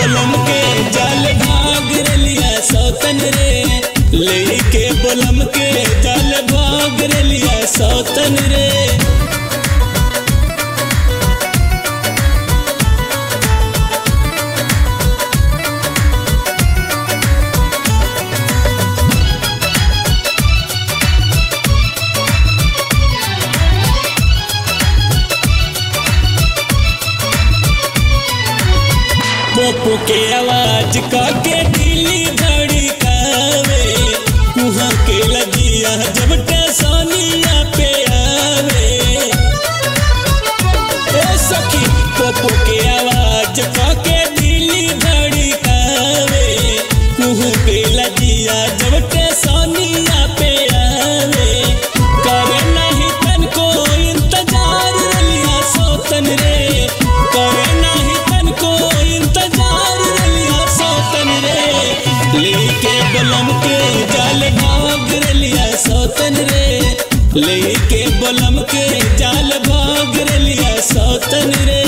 बलम के जाल भाग रलिया सौतन रे, लेके बलम के जाल भाग रलिया सौतन रे। पोपो के आवाज काके दिली धड़कावे, कुहा के लगिया जब टेसनिया पे आवे। ए सखी पोपो के आवाज काके दिली धड़कावे, कुहा के लगिया जब टेसनिया पे आवे। करे नहीं तन को इंतजार रलिया सौतन रे, करे नहीं तन को इंतजार रलिया सौतन रे, लेके बलम के जाल भाग रलिया सौतन रे, लेके बलम के जाल भाग रलिया सौतन रे।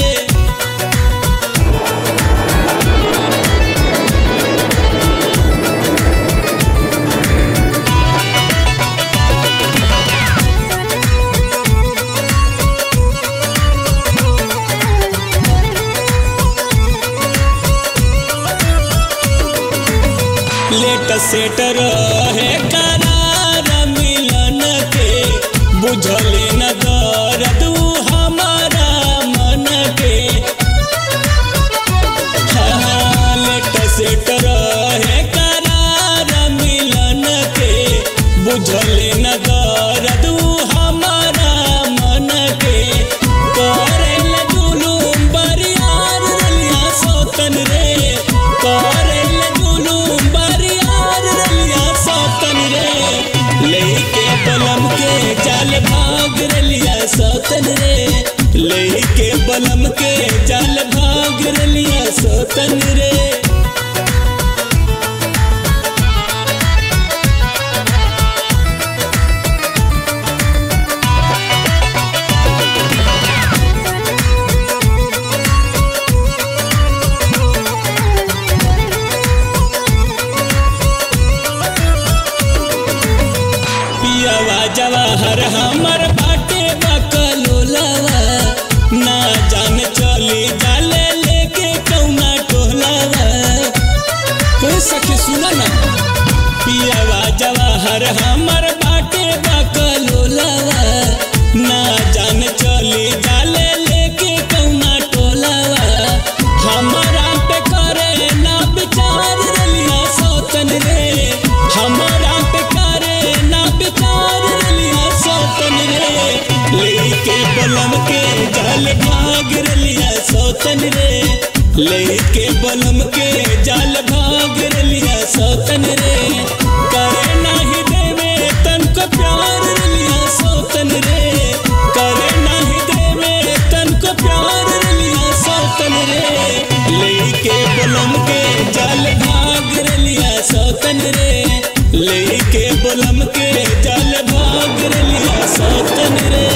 लेट सेट रहे करार मिलन के, बुझले न दर्द हमारा मन के। हाँ लेट सेट रहे करार मिलन के, बुझले न दर्द हमारा मन के। करेल जुलूम बरियार रलिया सौतन रे, करेल जुलूम बरियार रलिया सौतन रे, लेके बलम के जाल भाग रलिया सौतन रे, लेके बलम के जाल भाग रलिया सौतन रे। जवाहर हमर बाटे बकलोलवा, ना जान चली जाले लेके कौना टोलवा। कोई सखी सुना ना, पियावा जवाहर हमर बाटे बकलोलवा, ना जान चली जाले लेके कौना टोलवा। हमारा पे करे ना विचार रलिया सौतन रे, हमारा पे करे ना विचार रलिया सौतन रे, लेके बलम के जाल भाग रलिया सौतन रे, लेके बलम के जाल भाग रलिया सौतन रे। करे नहीं देवे तन को प्यार रलिया सौतन रे, करे नहीं देवे तन को प्यार रलिया सौतन रे, लेके बलम के जाल भाग रलिया सौतन रे, लेके बलम के जाल भाग रलिया सौतन रे।